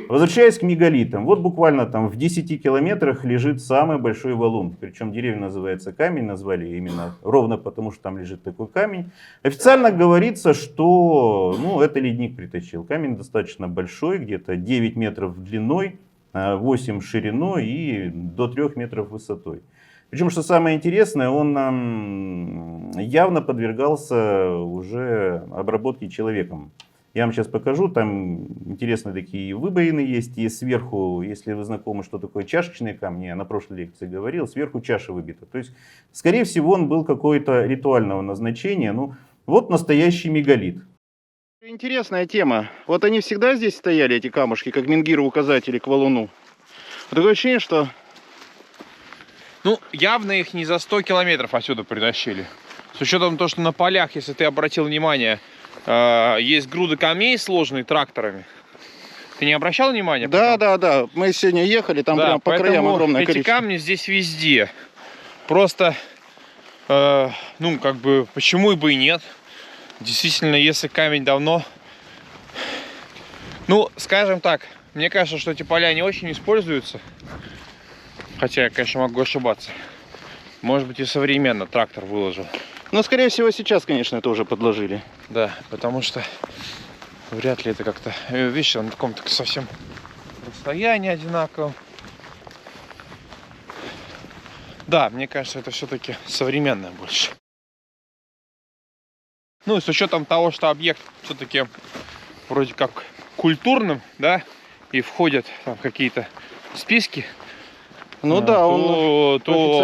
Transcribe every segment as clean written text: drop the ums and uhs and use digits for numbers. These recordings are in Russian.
Возвращаясь к мегалитам, вот буквально там в 10 километрах лежит самый большой валун. Причем деревня называется Камень, назвали именно ровно потому, что там лежит такой камень. Официально говорится, что это ледник притащил. Камень достаточно большой, где-то 9 метров длиной, 8 шириной и до 3 метров высотой. Причем, что самое интересное, он явно подвергался уже обработке человеком. Я вам сейчас покажу, там интересные такие выбоины есть, и сверху, если вы знакомы, что такое чашечные камни, я на прошлой лекции говорил, сверху чаша выбита. То есть, скорее всего, он был какой-то ритуального назначения. Вот настоящий мегалит. Интересная тема. Вот они всегда здесь стояли, эти камушки, как менгиры-указатели к валуну. Такое ощущение, что... Явно их не за 100 километров отсюда притащили. С учетом того, что на полях, если ты обратил внимание, есть груды камней, сложные тракторами. Ты не обращал внимания? Да. Мы сегодня ехали, там прям по краям огромное эти количество. камни здесь везде. Просто, почему бы и нет. Действительно, если камень давно... скажем так, мне кажется, что эти поля не очень используются. Хотя я, конечно, могу ошибаться. Может быть, и современно трактор выложил. Скорее всего, сейчас, конечно, это уже подложили. Да, потому что вряд ли это как-то... Видишь, он на каком-то совсем расстоянии одинаковом. Да, мне кажется, это все-таки современное больше. И с учетом того, что объект все-таки вроде как культурным, да, и входят там какие-то списки, то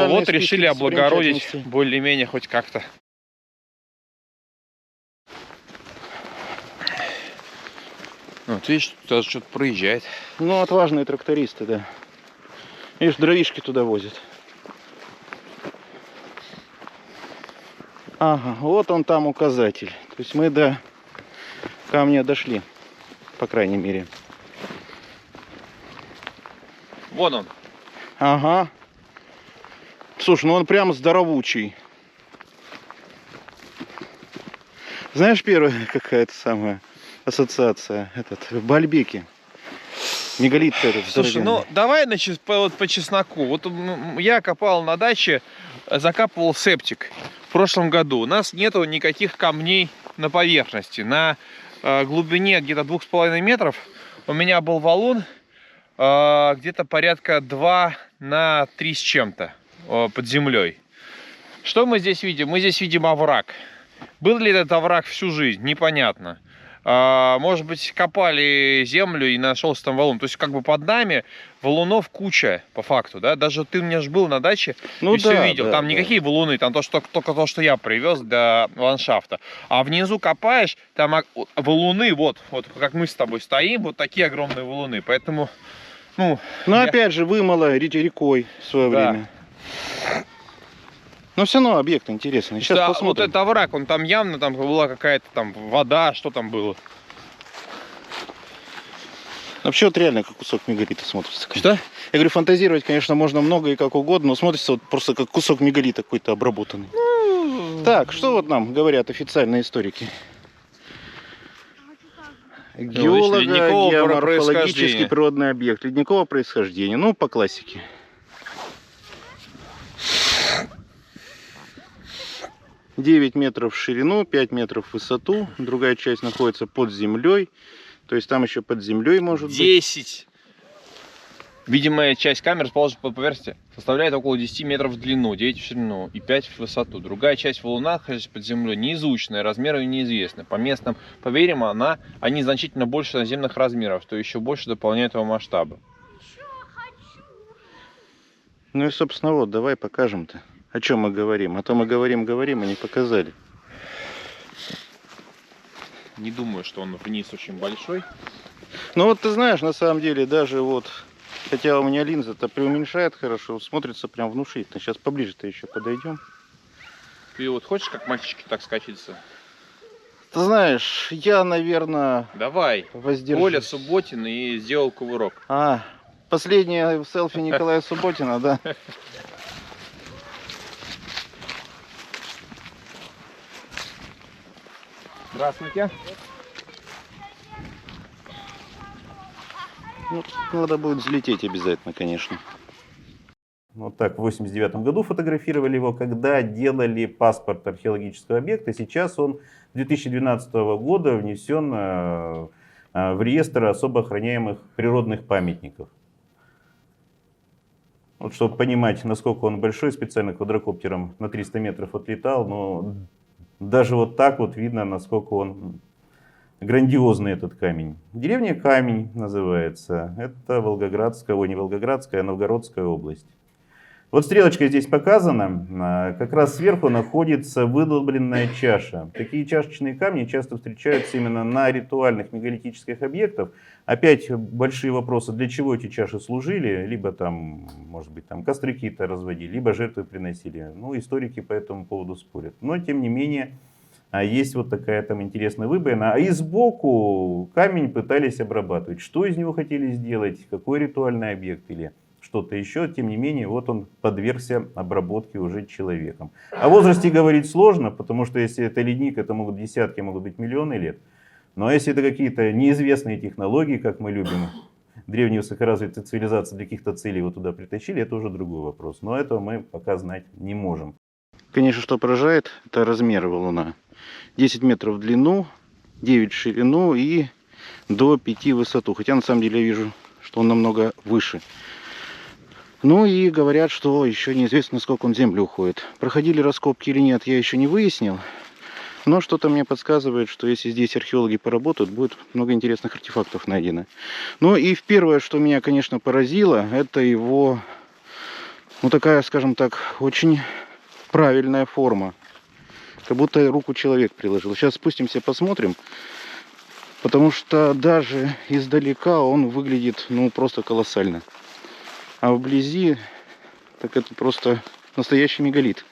вот решили облагородить более-менее хоть как-то. Вот видишь, тут что-то проезжает. Отважные трактористы, да. Видишь, дровишки туда возят. Ага, вот он там указатель. То есть мы до камня дошли, по крайней мере. Вон он. Ага. Слушай, он прям здоровучий. Знаешь, первая какая-то самая ассоциация? Бальбеки. Мегалит этот. Слушай, давай по чесноку. Вот я копал на даче, закапывал септик в прошлом году. У нас нету никаких камней на поверхности. На глубине где-то 2,5 метров у меня был валун где-то порядка 2 на 3 с чем-то под землей. Что мы здесь видим? Мы здесь видим овраг. Был ли этот овраг всю жизнь? Непонятно. Может быть, копали землю и нашелся там валун. То есть, под нами валунов куча, по факту, да? Даже ты у меня же был на даче и все видел. Там никакие валуны, там только то, что я привез для ландшафта. А внизу копаешь, там валуны, вот как мы с тобой стоим, вот такие огромные валуны. Поэтому, опять же, вымыло рекой в свое время. Но все равно объект интересный. Сейчас посмотрим. Вот это овраг, он там явно была какая-то там вода, что там было. Вообще реально как кусок мегалита смотрится. Что? Я говорю, фантазировать, конечно, можно много и как угодно, но смотрится просто как кусок мегалита какой-то обработанный. Так, что нам говорят официальные историки? Геолого-геоморфологический природный объект ледникового происхождения. По классике. — 9 метров в ширину, 5 метров в высоту. Другая часть находится под землей. То есть там еще под землей может 10. Видимая часть камеры, расположена под поверхностью, составляет около 10 метров в длину, 9 в ширину и 5 в высоту. Другая часть валуна, находящаяся под землей, неизученная, размеры неизвестны. По местным поверьям, они значительно больше наземных размеров, что еще больше дополняет его масштабы. И, собственно, давай покажем-то. О чем мы говорим? А то мы говорим, а не показали. Не думаю, что он вниз очень большой. Ты знаешь, на самом деле, даже хотя у меня линза-то преуменьшает хорошо, смотрится прям внушительно. Сейчас поближе-то еще подойдем. Ты хочешь, как мальчики, так скачаться? Ты знаешь, я, наверное, давай, воздержусь. Коля Субботин и сделал кувырок. Последнее селфи Николая Субботина, да? Здравствуйте. Ну, надо будет взлететь обязательно, конечно. Вот так в 1989 году фотографировали его, когда делали паспорт археологического объекта. Сейчас он 2012 года внесен в реестр особо охраняемых природных памятников. Вот, чтобы понимать, насколько он большой, специально квадрокоптером на 300 метров отлетал, но даже вот так вот видно, насколько он грандиозный, этот камень. Деревня Камень называется. Это Волгоградская, ой, не Волгоградская, а Новгородская область. Вот стрелочка здесь показана, как раз сверху находится выдолбленная чаша. Такие чашечные камни часто встречаются именно на ритуальных мегалитических объектах. Опять большие вопросы, для чего эти чаши служили, либо там, может быть, там костры какие-то разводили, либо жертвы приносили. Ну, историки по этому поводу спорят. Но, тем не менее, есть вот такая там интересная выбоина. И сбоку камень пытались обрабатывать. Что из него хотели сделать, какой ритуальный объект или что-то еще, тем не менее, вот он подвергся обработке уже человеком. О возрасте говорить сложно, потому что если это ледник, это могут десятки, могут быть миллионы лет. Но если это какие-то неизвестные технологии, как мы любим, древние высокоразвитые цивилизации для каких-то целей его туда притащили, это уже другой вопрос. Но этого мы пока знать не можем. Конечно, что поражает, это размеры валуна. 10 метров в длину, 9 в ширину и до 5 в высоту. Хотя на самом деле я вижу, что он намного выше. Ну и говорят, что еще неизвестно, сколько он в землю уходит. Проходили раскопки или нет, я еще не выяснил. Но что-то мне подсказывает, что если здесь археологи поработают, будет много интересных артефактов найдено. Ну и первое, что меня, конечно, поразило, это его, ну такая, скажем так, очень правильная форма. Как будто руку человек приложил. Сейчас спустимся, посмотрим. Потому что даже издалека он выглядит, ну, просто колоссально. А вблизи, так это просто настоящий мегалит.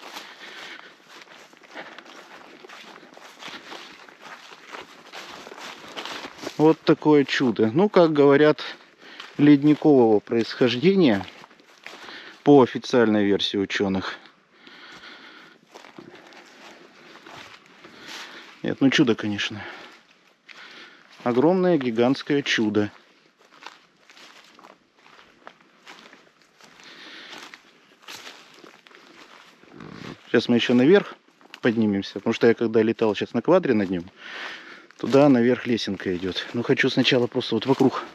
Вот такое чудо. Ну, как говорят, ледникового происхождения, по официальной версии ученых. Нет, ну чудо, конечно. Огромное, гигантское чудо. Сейчас мы еще наверх поднимемся, потому что я когда летал сейчас на квадре над ним, туда наверх лесенка идет. Но хочу сначала просто вот вокруг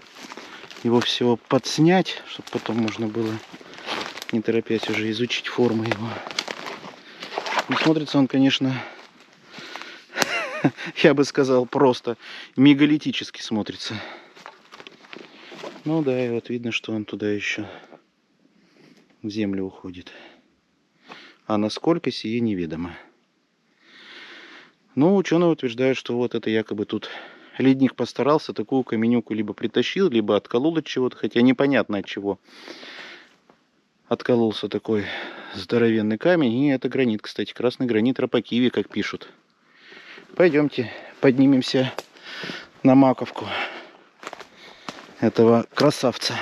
его всего подснять, чтобы потом можно было, не торопясь, уже изучить форму его. Ну, смотрится он, конечно, я бы сказал, просто мегалитически смотрится. Ну да, и вот видно, что он туда еще в землю уходит. А насколько, сие неведомо. Но ученые утверждают, что вот это якобы тут ледник постарался, такую каменюку либо притащил, либо отколол от чего-то, хотя непонятно от чего откололся такой здоровенный камень. И это гранит, кстати, красный гранит Рапакиви, как пишут. Пойдемте поднимемся на маковку этого красавца.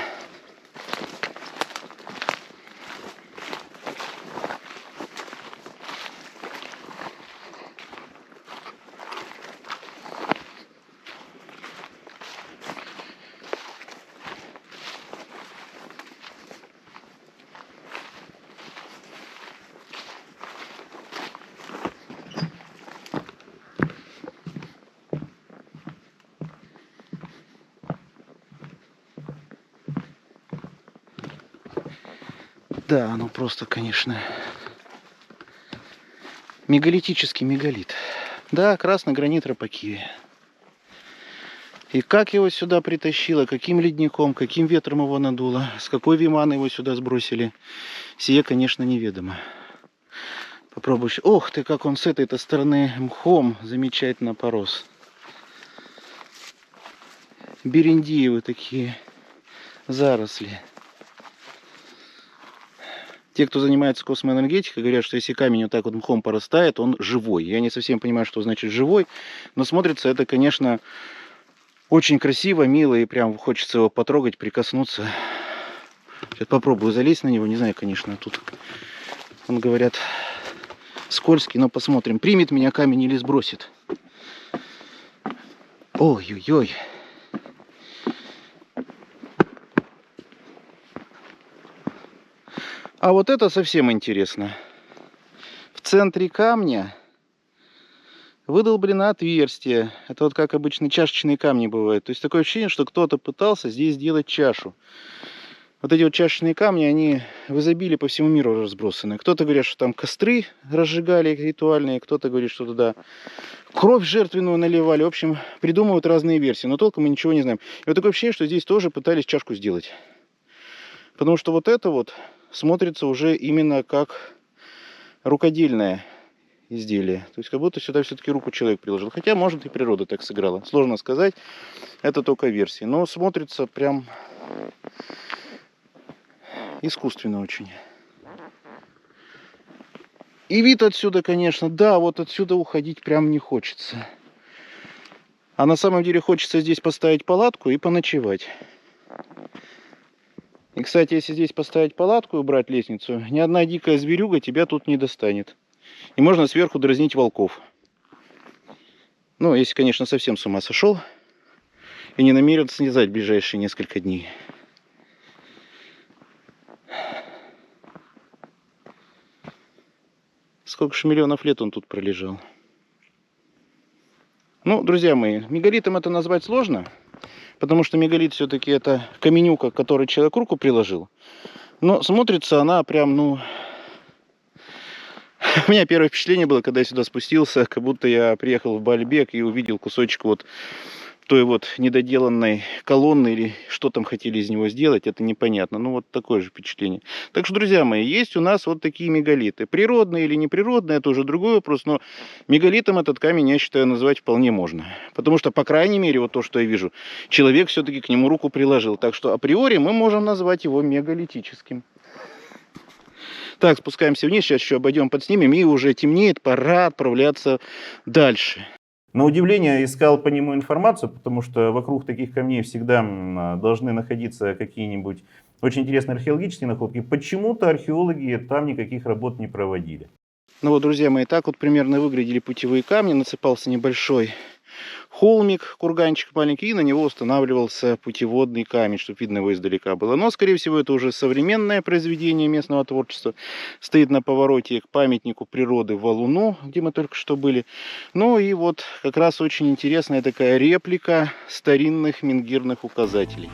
Да, ну просто, конечно, мегалитический мегалит. Да, красный гранит Рапакиви. И как его сюда притащило, каким ледником, каким ветром его надуло, с какой виманы его сюда сбросили, сие, конечно, неведомо. Попробуй. Ох ты, как он с этой-то стороны мхом замечательно порос. Берендиевы такие заросли. Те, кто занимается космоэнергетикой, говорят, что если камень вот так вот мхом порастает, он живой. Я не совсем понимаю, что значит живой, но смотрится это, конечно, очень красиво, мило, и прям хочется его потрогать, прикоснуться. Сейчас попробую залезть на него, не знаю, конечно, тут, он, говорят, скользкий, но посмотрим, примет меня камень или сбросит. Ой-ой-ой. А вот это совсем интересно. В центре камня выдолблено отверстие. Это вот как обычно чашечные камни бывают. То есть такое ощущение, что кто-то пытался здесь сделать чашу. Вот эти вот чашечные камни, они в изобилии по всему миру разбросаны. Кто-то говорит, что там костры разжигали ритуальные, кто-то говорит, что туда кровь жертвенную наливали. В общем, придумывают разные версии, но толком мы ничего не знаем. И вот такое ощущение, что здесь тоже пытались чашку сделать. Потому что вот это вот смотрится уже именно как рукодельное изделие. То есть как будто сюда все-таки руку человек приложил. Хотя, может, и природа так сыграла. Сложно сказать. Это только версии. Но смотрится прям искусственно очень. И вид отсюда, конечно, да, вот отсюда уходить прям не хочется. А на самом деле хочется здесь поставить палатку и поночевать. И, кстати, если здесь поставить палатку и убрать лестницу, ни одна дикая зверюга тебя тут не достанет. И можно сверху дразнить волков. Ну, если, конечно, совсем с ума сошел и не намерен слезать в ближайшие несколько дней. Сколько же миллионов лет он тут пролежал. Ну, друзья мои, мегалитом это назвать сложно, потому что мегалит все-таки это каменюка, к которой человек руку приложил. Но смотрится она прям, ну... У меня первое впечатление было, когда я сюда спустился, как будто я приехал в Баальбек и увидел кусочек вот той вот недоделанной колонны, или что там хотели из него сделать, это непонятно. Ну, вот такое же впечатление. Так что, друзья мои, есть у нас вот такие мегалиты. Природные или неприродные, это уже другой вопрос, но мегалитом этот камень, я считаю, назвать вполне можно. Потому что, по крайней мере, вот то, что я вижу, человек все-таки к нему руку приложил. Так что, априори, мы можем назвать его мегалитическим. Так, спускаемся вниз, сейчас еще обойдем, подснимем, и уже темнеет, пора отправляться дальше. На удивление искал по нему информацию, потому что вокруг таких камней всегда должны находиться какие-нибудь очень интересные археологические находки. Почему-то археологи там никаких работ не проводили. Ну вот, друзья мои, так вот примерно выглядели путевые камни. Насыпался небольшой холмик, курганчик маленький, и на него устанавливался путеводный камень, чтобы видно его издалека было. Но, скорее всего, это уже современное произведение местного творчества. Стоит на повороте к памятнику природы Валуну, где мы только что были. Ну и вот как раз очень интересная такая реплика старинных менгирных указателей.